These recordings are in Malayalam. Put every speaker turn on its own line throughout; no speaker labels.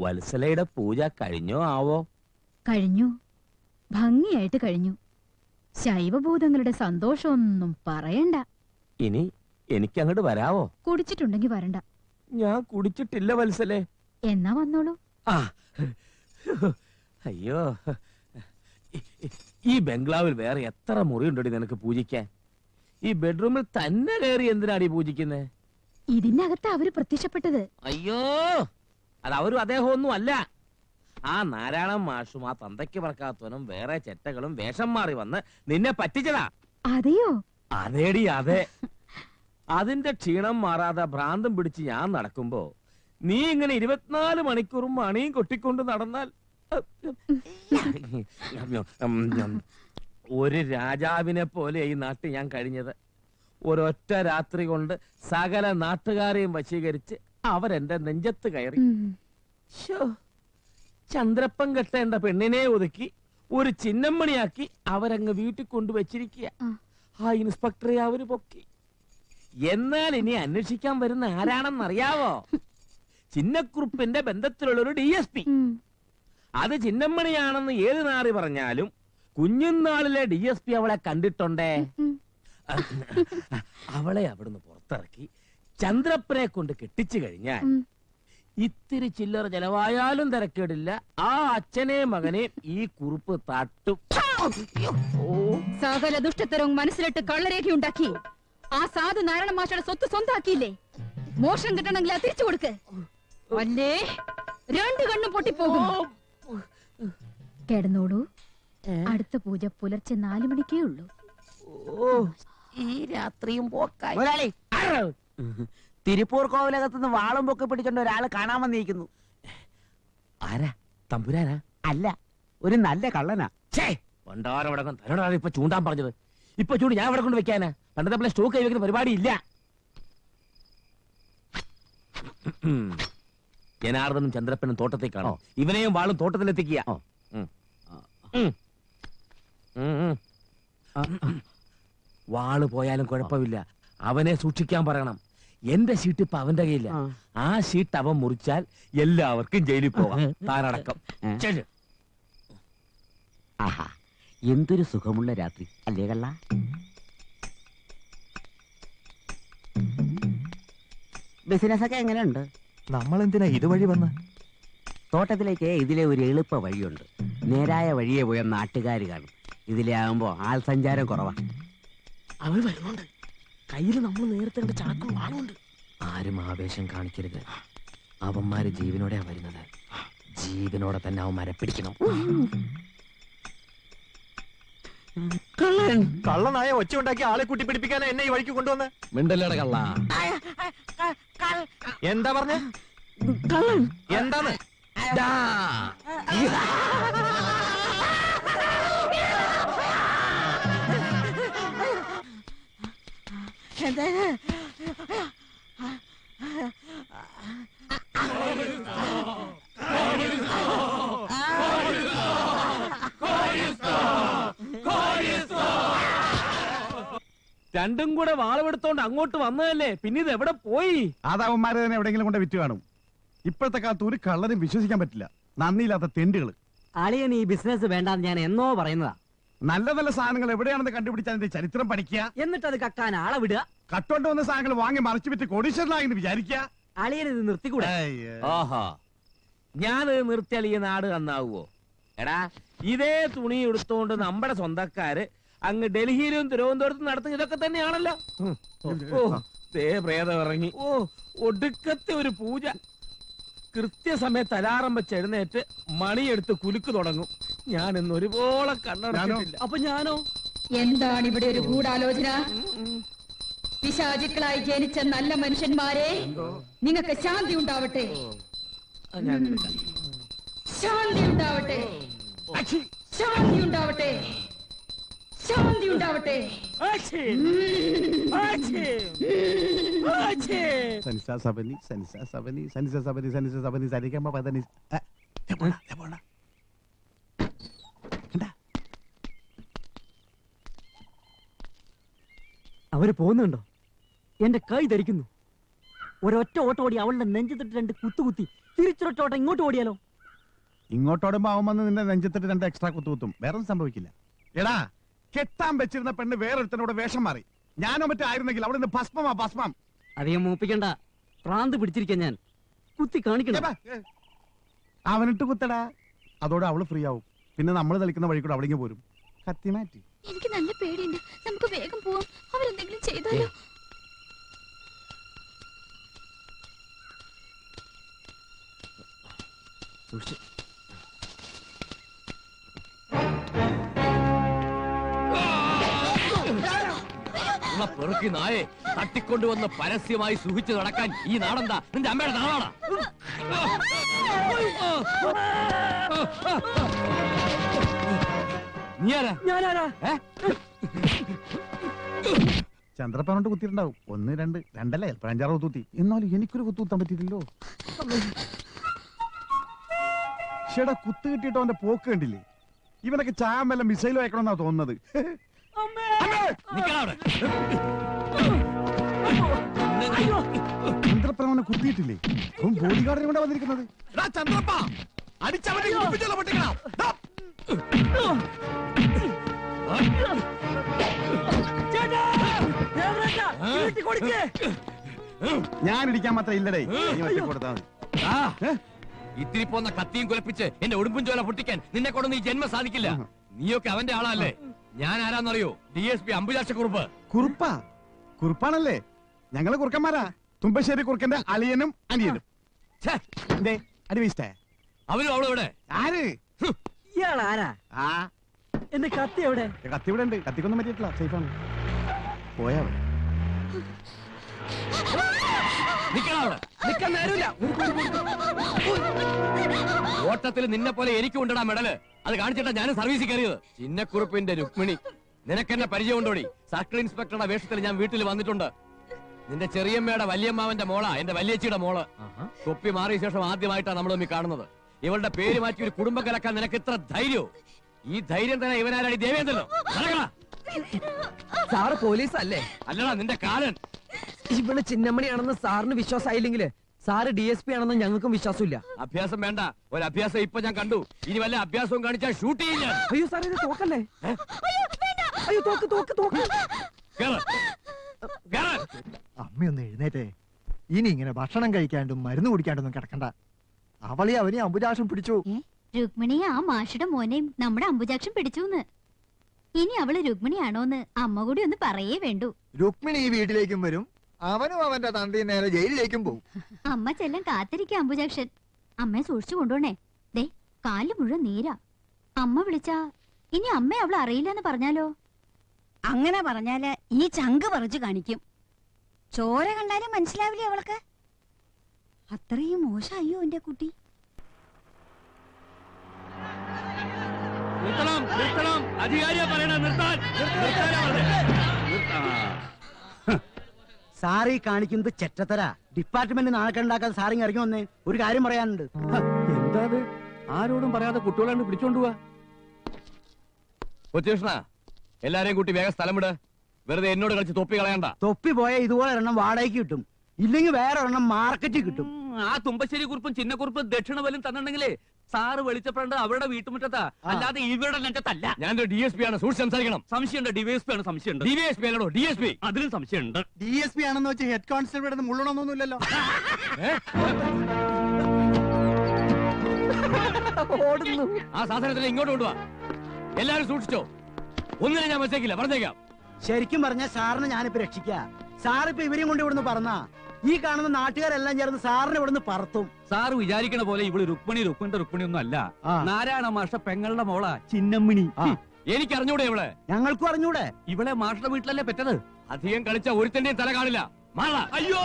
വത്സലയുടെ പൂജ കഴിഞ്ഞോ ആവോ?
കഴിഞ്ഞു, ഭംഗിയായിട്ട് കഴിഞ്ഞു. ശൈവഭൂതങ്ങളുടെ സന്തോഷമൊന്നും പറയണ്ട.
ഇനി എനിക്ക് അങ്ങോട്ട് വരാവോ?
കുടിച്ചിട്ടുണ്ടെങ്കി വരണ്ട.
ഞാൻ കുടിച്ചിട്ടില്ല വത്സലേ.
എന്നാ വന്നോളൂ.
അയ്യോ, ഈ ബംഗ്ലാവിൽ വേറെ എത്ര മുറിയുണ്ടടി നിനക്ക് പൂജിക്കാൻ? ഈ ബെഡ്റൂമിൽ തന്നെ കയറി എന്തിനാടി പൂജിക്കുന്നേ?
ഇതിനകത്ത് അവര് പ്രത്യക്ഷപ്പെട്ടത്.
അയ്യോ, അത് അവരും അദ്ദേഹം ഒന്നും അല്ല. ആ നാരായണൻ മാഷും ആ തന്തയ്ക്ക് പറക്കാത്തവനും വേറെ ചെറ്റകളും വേഷം മാറി വന്ന് നിന്നെ പറ്റിച്ചതാ.
അതെയോ?
അതേടി അതെ. അതിന്റെ ക്ഷീണം മാറാതെ ഭ്രാന്തം പിടിച്ച് ഞാൻ നടക്കുമ്പോ നീ ഇങ്ങനെ 24 മണിക്കൂറും മണിയും കൊട്ടിക്കൊണ്ട് നടന്നാൽ ഒരു രാജാവിനെ പോലെ ഈ നാട്ടിൽ ഞാൻ കഴിഞ്ഞത്. ഒരൊറ്റ രാത്രി കൊണ്ട് സകല നാട്ടുകാരെയും വശീകരിച്ച് അവരെന്റെ നെഞ്ചത്ത് കയറി. ചന്ദ്രപ്പൻ കെട്ടേണ്ട പെണ്ണിനെ ഒതുക്കി ഒരു ചിന്നമ്മണിയാക്കി അവരങ്ങ് വീട്ടിൽ കൊണ്ടുവച്ചിരിക്കുക. ആ ഇൻസ്പെക്ടറെ അവര് പൊക്കി. എന്നാൽ ഇനി അന്വേഷിക്കാൻ വരുന്ന ആരാണെന്നറിയാവോ? ചിന്നക്കുറുപ്പിന്റെ ബന്ധത്തിലുള്ളൊരു DSP. അത് ചിന്നമ്മണിയാണെന്ന് ഏത് നാറി പറഞ്ഞാലും കുഞ്ഞുനാളിലെ DSP അവളെ കണ്ടിട്ടുണ്ടേ. അവളെ അവിടുന്ന് പുറത്തിറക്കി ചന്ദ്രപ്പനെ കൊണ്ട് കെട്ടിച്ചു കഴിഞ്ഞാൽ ഇത്തിരി ചില്ലറ ചെലവായാലും തിരക്കേടില്ല. ആ അച്ഛനെ മകനെ ഈ കുറുപ്പ് തട്ടും.
സകല ദുഷ്ടത്തരവും മനസ്സിലിട്ട് കള്ളരേഖയുണ്ടാക്കി ആ സാധു നാരായണ മാഷയുടെ സ്വത്ത് സ്വന്താക്കിയില്ലേ? മോഷണം കിട്ടണമെങ്കിൽ അത് തിരിച്ചു കൊടുക്ക്. അല്ലേ 2 കണ്ണും പൊട്ടിപ്പോകും. കിടന്നോളൂ. അടുത്ത പൂജ പുലർച്ചെ 4 മണിക്കേ ഉള്ളൂ.
ഈ രാത്രിയും പോക്കായി.
തിരുപ്പൂർ കോവിലകത്തുനിന്ന് വാളും പൊക്കെ പിടിച്ചോണ്ട് ഒരാള് കാണാൻ വന്നിരിക്കുന്നു.
ആരാ? തമ്പുരാനാ?
അല്ല, ഒരു നല്ല കള്ളനാ.
തന്നോടാണ് ഇപ്പൊ ചൂണ്ടാൻ പറഞ്ഞത്. ഇപ്പൊ ചൂട് ഞാൻ ഇവിടെ കൊണ്ട് വെക്കാനാ? പണ്ടത്തെ പോലെ സ്റ്റോക്ക് കൈ വെക്കുന്ന പരിപാടി ഇല്ല. ജനാർദ്ദനും ചന്ദ്രപ്പനും തോട്ടത്തേക്കാണോ? ഇവനെയും വാളും തോട്ടത്തിലെത്തിക്കുക. വാള് പോയാലും കുഴപ്പമില്ല, അവനെ സൂക്ഷിക്കാൻ പറയണം. എന്റെ ഷീറ്റ് ഇപ്പൊ അവന്റെ കയ്യില്ല. ആ ഷീറ്റ് അവൻ മുറിച്ചാൽ എല്ലാവർക്കും ജയിലിൽ പോവാം, താനടക്കം.
ആഹാ, എന്തൊരു സുഖമുള്ള രാത്രി അല്ലേ കള്ള? ബിസിനസ് ഒക്കെ എങ്ങനെയുണ്ട്?
നമ്മൾ എന്തിനാ ഇതുവഴി വന്ന്?
തോട്ടത്തിലേക്ക് ഇതിലെ ഒരു എളുപ്പ വഴിയുണ്ട്. നേരായ വഴിയെ പോയ നാട്ടുകാർ കാണും. ഇതിലെ ആകുമ്പോ ആൾ സഞ്ചാരം കുറവാ.
അവർ വരുന്നുണ്ട്. കയ്യിൽ നമ്മൾ നേരത്തെ കണ്ട ചാക്കും വാളുണ്ട്. ആരും ആവേശം കാണിക്കരുത്. അവന്മാര് ജീവനോടെയാ വരുന്നത്. ജീവനോടെ തന്നെ അവന്മാരെ പിടിക്കണം.
കള്ളനായ ഒച്ച ഉണ്ടാക്കി ആളെ കൂട്ടി പിടിപ്പിക്കാനാ എന്നെ ഈ വഴിക്ക് കൊണ്ടുവന്ന്.
മിണ്ടല്ലേട കള്ള.
എന്താ പറഞ്ഞ? എന്താന്ന്?
രണ്ടും കൂടെ വാളവെടുത്തോണ്ട് അങ്ങോട്ട് വന്നതല്ലേ, പിന്നെ ഇത് എവിടെ പോയി?
ആദാവന്മാരെ തന്നെ എവിടെയെങ്കിലും കൊണ്ട് വിറ്റ് കാണും. ഇപ്പോഴത്തെ കാലത്ത് ഒരു കള്ളനും വിശ്വസിക്കാൻ പറ്റില്ല. നന്ദിയില്ലാത്ത തെണ്ടുകള്.
അളിയൻ ഈ ബിസിനസ് വേണ്ടാന്ന് ഞാൻ എന്നോ പറയുന്നതാ.
നല്ല നല്ല സാധനങ്ങൾ എവിടെയാണെന്ന് കണ്ടുപിടിച്ചാൽ അതിന്റെ ചരിത്രം പഠിക്കുക.
എന്നിട്ട് അത് കക്കാൻ ആളെ വിടുക.
കട്ടോണ്ട് വന്ന സാധനങ്ങൾ വാങ്ങി മറച്ചു വിറ്റ് കോടീശ്വരനായെന്ന് വിചാരിക്കുക.
അളിയൻ ഇത് നിർത്തിക്കൂടെ?
ഓഹോ, ഞാനിത് നിർത്തിയാൽ ഈ നാട് നന്നാവുവോ? എടാ, ഇതേ തുണി എടുത്തോണ്ട് നമ്മുടെ സ്വന്തക്കാര് അങ്ങ് ഡൽഹിയിലും തിരുവനന്തപുരത്തും നടത്തുന്ന ഇതൊക്കെ തന്നെയാണല്ലോ. പ്രേതം ഇറങ്ങി. ഒടുക്കത്തെ ഒരു പൂജ. കൃത്യസമയത്ത് അലാറം വെച്ച് എഴുന്നേറ്റ് മണിയെടുത്ത് കുലുക്ക് തുടങ്ങും. ഞാൻ ഇന്ന് ഒരുപോലെ കണ്ണടച്ചിട്ടില്ല.
അപ്പൊ ഞാനോ?
എന്താണ് ഇവിടെ ഒരു ഗൂഢാലോചന? പിശാചുക്കളായി ജനിച്ച നല്ല മനുഷ്യന്മാരെ, നിങ്ങൾക്ക് ശാന്തി ഉണ്ടാവട്ടെ. ശാന്തി ഉണ്ടാവട്ടെ. ശാന്തി ഉണ്ടാവട്ടെ. ശാന്തി ഉണ്ടാവട്ടെ.
അവര് പോകുന്നുണ്ടോ? എന്റെ കൈ ധരിക്കുന്നു.
ഒരൊറ്റ ഓട്ടം ഓടി അവളുടെ നെഞ്ചത്തിട്ട് 2 കുത്തി തിരിച്ചൊരൊറ്റ ഓട്ടം ഇങ്ങോട്ട് ഓടിയാലോ?
ഇങ്ങോട്ടോടുമ്പോ അവൻ വന്ന് നിന്റെ നെഞ്ചത്തിട്ട് 2 എക്സ്ട്രാ കുത്തും. വേറെ ഒന്നും സംഭവിക്കില്ല. എടാ, കെട്ടാൻ വെച്ചിരുന്ന പെണ്ണ് വേറൊരുത്തനോട് വേഷം മാറി. ഞാനോ മറ്റേ ആയിരുന്നെങ്കിൽ അവിടെ നിന്ന് ഭസ്മം.
അധികം മൂപ്പിക്കണ്ട, പ്രാന്ത് പിടിച്ചിരിക്കാൻ ഞാൻ. കുത്തി കാണിക്കണം.
അവനിട്ട് കുത്തടാ, അതോടെ അവള് ഫ്രീ ആവും. പിന്നെ നമ്മൾ തളിക്കുന്ന വഴി കൂടെ അവിടേക്ക് പോരും. കത്തി മാറ്റി.
എനിക്ക് നല്ല പേടിയുണ്ട്. നമുക്ക് വേഗം പോവാം. അവരെന്തെങ്കിലും ചെയ്താലോ?
പെറുക്കി നായെ തട്ടിക്കൊണ്ടുവന്ന് പരസ്യമായി സുഖിച്ചു നടക്കാൻ ഈ നാടെന്താ? നിന്റെ അമ്മയുടെ നാടാ?
ഞാനാരാ?
ചന്ദ്രപ്പനോട്ട് കുത്തിയിട്ടുണ്ടാവും. 1, 2, 2 അല്ല, 5-6 കുത്തി. എന്നാലും എനിക്കൊരു കുത്താൻ പറ്റിയില്ലല്ലോ. ചേട്ടാ, കുത്ത് കിട്ടിയിട്ട് അവന്റെ പോക്ക് കണ്ടില്ലേ? ഇവനൊക്കെ ചായം വല്ല മിസൈലും അയക്കണമെന്നാ തോന്നുന്നത്. ചന്ദ്രപ്പനെ കുത്തിയിട്ടില്ലേ? അവൻ ബോഡി ഗാർഡിനെ കൊണ്ടാ വന്നിരിക്കുന്നത്. ചന്ദ്രപ്പ ഞാൻ ഇടിക്കാൻ മാത്രം ഇല്ലടേ. കൊടുത്താ
ഇത്തിരി പോന്ന കത്തിയും കുലപ്പിച്ച് എന്റെ ഉടുമ്പും ചോല പൊട്ടിക്കാൻ നിന്നെ കൊണ്ട് നീ ജന്മം സാധിക്കില്ല. നീയൊക്കെ അവന്റെ ആളല്ലേ? ഞാൻ ആരാന്നറിയോ? DSP അംബുജാക്ഷക്കുറുപ്പ്.
കുറുപ്പാണല്ലേ? ഞങ്ങള് കുറുക്കന്മാരാ. തുമ്പശ്ശേരി കുറുക്കന്റെ അളിയനും അനിയനും. അടി വീസ്റ്റേ.
അവനും അവളും ഇവിടെ.
ആര്?
ഇയാളാരാ? എന്റെ കത്തി എവിടെ?
കത്തി ഇവിടെ ഉണ്ട്. കത്തിക്കൊന്നും പറ്റിയിട്ടില്ല. സേഫാണ്. പോയാ
ഓട്ടത്തിൽ നിന്നെ പോലെ എനിക്കും ഉണ്ടടാ മെഡല്. അത് കാണിച്ചിട്ടാ ഞാൻ സർവീസിൽ കയറിയത്. ചിന്നക്കുറുപ്പിന്റെ രുക്മിണി, നിനക്കെന്നെ പരിചയം ഉണ്ടോടി? സർക്കിൾ ഇൻസ്പെക്ടറുടെ വേഷത്തിൽ ഞാൻ വീട്ടിൽ വന്നിട്ടുണ്ട്. നിന്റെ ചെറിയമ്മയുടെ വല്യമ്മാവന്റെ മോളാ എന്റെ വല്യച്ചിയുടെ മോള്. തൊപ്പി മാറിയ ശേഷം ആദ്യമായിട്ടാണ് നമ്മൾ തമ്മിൽ കാണുന്നത്. ഇവളുടെ പേര് മാറ്റി ഒരു കുടുംബം കലക്കാൻ നിനക്ക് ഇത്ര ധൈര്യോ? ഈ ധൈര്യം തന്നെ ഇവനാരാടി? ദേവേന്ദ്രനോ?
സാറ് പോലീസ് അല്ലേ?
അല്ലടാ, നിന്റെ കാലൻ.
ഇവള് ചിന്നമണിയാണെന്ന് സാറിന് വിശ്വാസമായില്ലെങ്കിൽ സാറ് DSP ആണെന്ന് ഞങ്ങൾക്കും വിശ്വാസമില്ല.
അഭ്യാസം വേണ്ട. ഒരു അഭ്യാസം ഇപ്പൊ ഞാൻ കണ്ടു. ഇനി വല്ല അഭ്യാസവും കാണിച്ചാൽ ഷൂട്ട് ചെയ്യും ഞാൻ.
അയ്യോ സാറേ, ഇത് തോക്കല്ലേ? അയ്യോ, തോക്ക്.
അമ്മയൊന്ന് എഴുന്നേറ്റേ. ഇനി ഇങ്ങനെ ഭക്ഷണം കഴിക്കാണ്ടും മരുന്ന് കുടിക്കാണ്ടൊന്നും കിടക്കണ്ട. അവളെ അവനെ അംബുജാക്ഷം പിടിച്ചു.
രുക്മിണിയെ ആ മാഷിയുടെ മോനെയും നമ്മുടെ അംബുജാക്ഷം പിടിച്ചൂന്ന്. ഇനി അവള് രുക്മിണിയാണോന്ന് അമ്മ കൂടി ഒന്ന് പറയേ വേണ്ടു.
രുക്മിണി ഈ വീട്ടിലേക്കും വരും, അവനും അവന്റെ തന്തി നേരെ ജയിലിലേക്കും പോകും.
അമ്മ ചെല്ലം കാത്തിരിക്ക അംബുജാക്ഷൻ. അമ്മയെ സൂക്ഷിച്ചു കൊണ്ടുപോണേ. ദേ, കാലില് മുഴുവൻ നീരാ. അമ്മ വിളിച്ചാ ഇനി അമ്മ അവളെ അറിയില്ലെന്ന് പറഞ്ഞാലോ?
അങ്ങനെ പറഞ്ഞാല് ഈ ചങ്ക് പറിച്ചു കാണിക്കും. ചോര കണ്ടാലും മനസ്സിലാവില്ലേ അവൾക്ക്? അത്രയും മോശമായോ എന്റെ കുട്ടി?
സാറി കാണിക്കുന്നത് ചെറ്റത്തര. ഡിപ്പാർട്ട്മെന്റ് നാണക്കുണ്ടാക്കാതെ സാറിങ് ഇറങ്ങി വന്നേ. ഒരു കാര്യം പറയാനുണ്ട്.
എന്താ ആരോടും പറയാതെ കുട്ടികളെ പിടിച്ചോണ്ടുപോവാ? കൊച്ചുകൃഷ്ണ, എല്ലാരെയും കൂട്ടി വേഗം സ്ഥലം വിട്. വെറുതെ എന്നോട് കളിച്ച് തൊപ്പി കളയണ്ട.
തൊപ്പി പോയ ഇതുപോലെ ഒരെണ്ണം വാടകയ്ക്ക് കിട്ടും, ഇല്ലെങ്കിൽ വേറെ ഒരെണ്ണം മാർക്കറ്റിൽ കിട്ടും.
ആ തുമ്പശ്ശേരി കുറിപ്പും ചിന്നക്കുറിപ്പും ദക്ഷിണ വലും തന്നിട്ടുണ്ടെങ്കിലേ സാറ് വെളിച്ചപ്പെടേണ്ട അവരുടെ വീട്ടുമുറ്റത്താ, അല്ലാതെ ഇവരുടെ നെഞ്ചത്തല്ല.
ഞാൻ DSP ആണ്. സൂക്ഷിച്ച് സംസാരിക്കണം.
സംശയമുണ്ട്. DYSP ആണ്. സംശയമുണ്ട്.
DSP അല്ലടോ, DSP.
അതിലും സംശയമുണ്ട്.
DSP ആണെന്ന് വെച്ച് ഹെഡ് കോൺസ്റ്റബിൾ മുള്ളണമൊന്നുമില്ലല്ലോ.
ആ സാധനത്തിനെ ഇങ്ങോട്ട് കൊണ്ടുവാ. എല്ലാരും സൂക്ഷിച്ചോ. ഒന്നിനെ ഞാൻ വെച്ചേക്കില്ല, പറഞ്ഞേക്കാം.
ശരിക്കും പറഞ്ഞ സാറിനെ ഞാനിപ്പോ രക്ഷിക്ക. സാറിപ്പോ ഇവരെയും കൊണ്ട് ഇവിടുന്ന് പറഞ്ഞാ ഈ കാണുന്ന നാട്ടുകാരെല്ലാം ചേർന്ന് സാറിനെ ഇവിടുന്ന് പറത്തും.
സാറ് വിചാരിക്കണ പോലെ ഇവള് രുക്മിണിന്റെ ഒന്നും അല്ല. നാരായണ മാഷ പെങ്ങളുടെ മോളാ ചിന്നമ്മിണി.
എനിക്ക് അറിഞ്ഞൂടെ ഇവളെ?
ഞങ്ങൾക്കും അറിഞ്ഞൂടെ.
ഇവളെ മാഷയുടെ വീട്ടിലല്ലേ പെറ്റത്.
അധികം കളിച്ച ഒരുത്തന്റെയും തല കാണില്ല. അയ്യോ,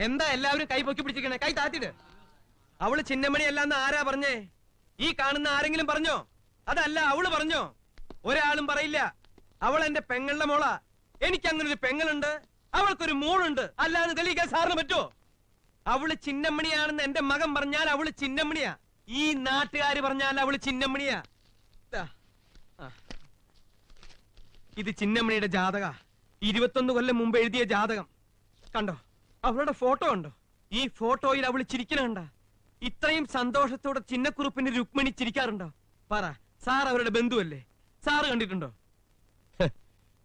എന്താ എല്ലാവരും കൈ പൊക്കി പിടിച്ചിരിക്കണേ? കൈ താത്തിട്ട്. അവള് ചിന്നമണി അല്ലാന്ന് ആരാ പറഞ്ഞേ? ഈ കാണുന്ന ആരെങ്കിലും പറഞ്ഞോ? അതല്ല അവള് പറഞ്ഞോ? ഒരാളും പറയില്ല. അവൾ എന്റെ പെങ്ങളുടെ മോളാ. എനിക്ക് അങ്ങനെ ഒരു പെങ്ങളുണ്ട്, അവൾക്കൊരു മോളുണ്ട്. അല്ലാന്ന് തെളിയിക്കാൻ സാറിന് പറ്റുമോ? അവള് ചിന്നമണിയാണെന്ന് എന്റെ മകൻ പറഞ്ഞാൽ അവള് ചിന്നമണിയാ. ഈ നാട്ടുകാര് പറഞ്ഞാൽ അവള് ചിന്നമണിയാ. ഇത് ചിന്നമ്മണിയുടെ ജാതക. 21 കൊല്ലം മുമ്പ് എഴുതിയ ജാതകം. കണ്ടോ, അവളുടെ ഫോട്ടോ ഉണ്ടോ? ഈ ഫോട്ടോയിൽ അവൾ ചിരിക്കണ കണ്ട? ഇത്രയും സന്തോഷത്തോടെ ചിന്നക്കുറുപ്പിന്റെ രുക്മിണി ചിരിക്കാറുണ്ടോ? പറ, സാർ അവരുടെ ബന്ധുവല്ലേ? സാറ് കണ്ടിട്ടുണ്ടോ?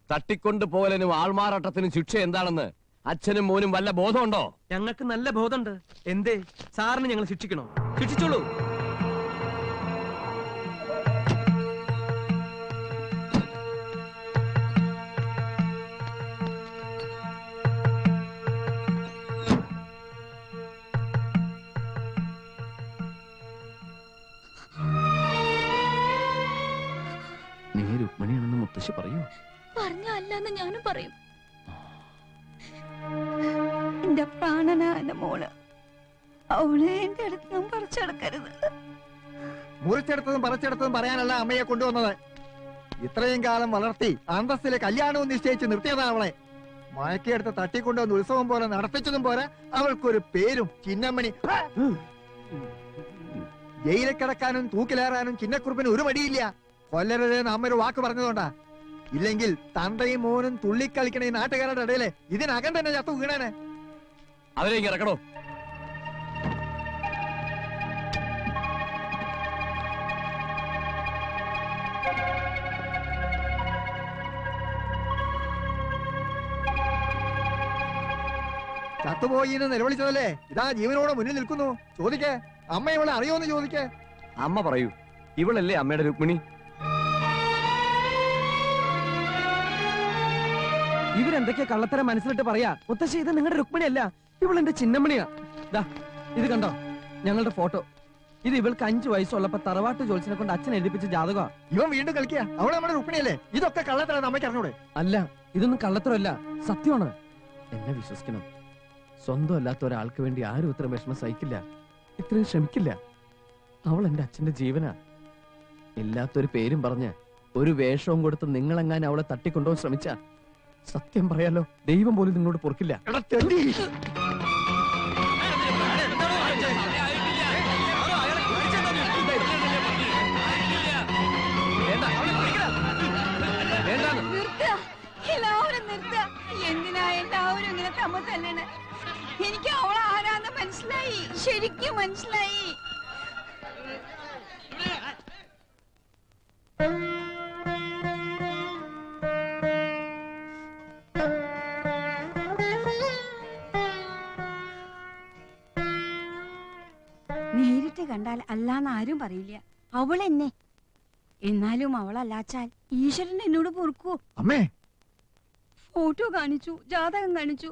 തട്ടിക്കൊണ്ട് പോകലിനും ആൾമാറാട്ടത്തിനും ശിക്ഷ എന്താണെന്ന് അച്ഛനും മോനും വല്ല ബോധമുണ്ടോ?
ഞങ്ങൾക്ക് നല്ല ബോധമുണ്ട്. എന്തേ സാറിന് ഞങ്ങൾ ശിക്ഷിക്കണോ? ശിക്ഷിച്ചോളൂ.
നീ രുക്മിണിയാണെന്ന് മുത്തശ്ശി പറയൂ.
പറഞ്ഞല്ലെന്ന് ഞാനും പറയും. എന്റെ പ്രാണനാ എന്റെ മോള്. അവളെ എന്റെ അടുത്തും പറിച്ചെടുക്കരുത്.
മുറിച്ചെടുത്തതും പറിച്ചെടുത്തതും പറയാനല്ല അമ്മയെ കൊണ്ടുവന്നത്. ഇത്രയും കാലം വളർത്തി അന്തസ്സിലെ കല്യാണവും നിശ്ചയിച്ച് നിർത്തിയതാണ് അവളെ. മയക്കെടുത്ത് തട്ടിക്കൊണ്ടുവന്ന് ഉത്സവം പോലെ നടത്തിച്ചതും പോലെ അവൾക്കൊരു പേരും ചിന്നമ്മണി. ജയിലിൽ കിടക്കാനും തൂക്കിലേറാനും ചിന്നക്കുറുപ്പിന് ഒരു മടിയില്ല. കൊല്ലരുതെന്ന് അമ്മയൊരു വാക്ക് പറഞ്ഞതുകൊണ്ടാ. ഇല്ലെങ്കിൽ തന്തയും മോനും തുള്ളിക്കളിക്കണ ഈ നാട്ടുകാരുടെ ഇടയില് ഇതിനകം തന്നെ ചത്തു വീണേനെ.
അവരേക്ക് ഇറക്കണോ?
ചത്തുപോയി എന്ന് നിലവിളിച്ചതല്ലേ, ഇതാ ജീവനോടെ മുന്നിൽ നിൽക്കുന്നു. ചോദിക്കേ, അമ്മ ഇവളെ അറിയോന്ന് ചോദിക്കേ.
അമ്മ പറയൂ, ഇവളല്ലേ അമ്മയുടെ രുക്മിണി?
ഇവരെന്തൊക്കെയാ കള്ളത്തരം മനസ്സിലിട്ട് പറയാ? മുത്തശ്ശി, ഇത് നിങ്ങളുടെ രുക്മിണിയല്ല, ഇവളെന്റെ ചിന്നമ്മണിയാ. ദാ ഇത് കണ്ടോ, ഞങ്ങളുടെ ഫോട്ടോ. ഇത് ഇവൾക്ക് 5 വയസ്സുള്ളപ്പോ തറവാട്ട് ജോത്സ്യനെ കൊണ്ട് അച്ഛൻ എഴുതിപ്പിച്ച ജാതക.
ഇവൻ വീണ്ടും കളിക്കുക. അവളെ നമ്മുടെ രുക്മിണിയല്ലേ? ഇതൊക്കെ കള്ളത്തരാന്ന് അമ്മയ്ക്ക് അറിഞ്ഞൂടെ?
അല്ല, ഇതൊന്നും കള്ളത്തരമല്ല, സത്യമാണ്. എന്നെ വിശ്വസിക്കണം. സ്വന്തം അല്ലാത്ത ഒരാൾക്ക് വേണ്ടി ആരും ഇത്രയും വിഷമം സഹിക്കില്ല, ഇത്രയും ശ്രമിക്കില്ല. അവൾ എന്റെ അച്ഛന്റെ ജീവനാ. ഇല്ലാത്തൊരു പേരും പറഞ്ഞ് ഒരു വേഷവും കൊടുത്ത് നിങ്ങളെങ്ങാനും അവളെ തട്ടിക്കൊണ്ടുപോകാൻ ശ്രമിച്ച, സത്യം പറയാലോ, ദൈവം പോലും നിങ്ങളോട് പൊറുക്കില്ല.
എല്ലാവരും നിർത്തുക. എന്തിനാ എല്ലാവരും ഇങ്ങനെ തമ്മിൽ തന്നെയാണ്? എനിക്ക് അവളെ ആരാന്ന് മനസ്സിലായി, ശരിക്കും മനസ്സിലായി.
നേരിട്ട് കണ്ടാൽ അല്ലാന്ന് ആരും പറയില്ല. അവളെന്നെ. എന്നാലും അവളല്ലാച്ചാൽ ഈശ്വരൻ എന്നോട് പൊറുക്കോ?
അമ്മേ,
ഫോട്ടോ കാണിച്ചു, ജാതകം കാണിച്ചു,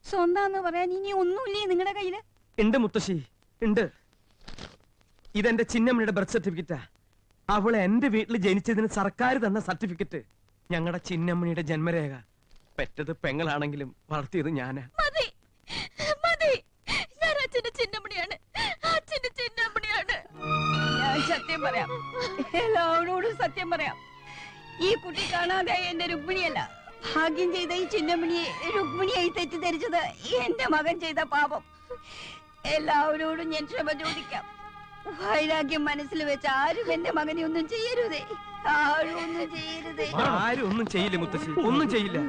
സ്വന്താന്ന് പറയാൻ ഇനി ഒന്നുമില്ലേ നിങ്ങളുടെ കയ്യില്?
ഉണ്ട് മുത്തശ്ശി, ഉണ്ട്. ഇതെന്റെ ചിന്നമ്മയുടെ ബർത്ത് സർട്ടിഫിക്കറ്റാ. അവളെ എന്റെ വീട്ടിൽ ജനിച്ചതിന് സർക്കാർ തന്ന സർട്ടിഫിക്കറ്റ്. ഞങ്ങളുടെ ചിന്നമ്മണിയുടെ ജന്മരേഖ. പെറ്റത് പെങ്ങളാണെങ്കിലും വളർത്തിയത് ഞാനാ.
മതി, മതി. ഞാൻ അച്ഛന്റെ ചിന്നമ്മണിയാണ്, അച്ഛന്റെ ചിന്നമ്മണിയാണ്. ഞാൻ സത്യം പറയാം, എല്ലാവരോടും സത്യം പറയാം. ഈ കുട്ടി കാണാതെ എന്റെ രുക്മിണിയല്ല. ഭാഗ്യം ചെയ്ത ഈ ചിന്നമ്മണിയെ രുക്മിണിയായി തെറ്റിദ്ധരിച്ചത് എന്റെ മകൻ ചെയ്ത പാപം. എല്ലാവരോടും ഞാൻ ക്ഷമ ചോദിക്കാം. വൈരാഗ്യം മനസ്സിൽ വെച്ച് ആരും എന്റെ മകനെ ഒന്നും ചെയ്യരുതേ, ആരും ഒന്നും ചെയ്യരുതേ.
ആരും ഒന്നും ചെയ്യില്ല മുത്തശ്ശി, ഒന്നും ചെയ്യില്ല.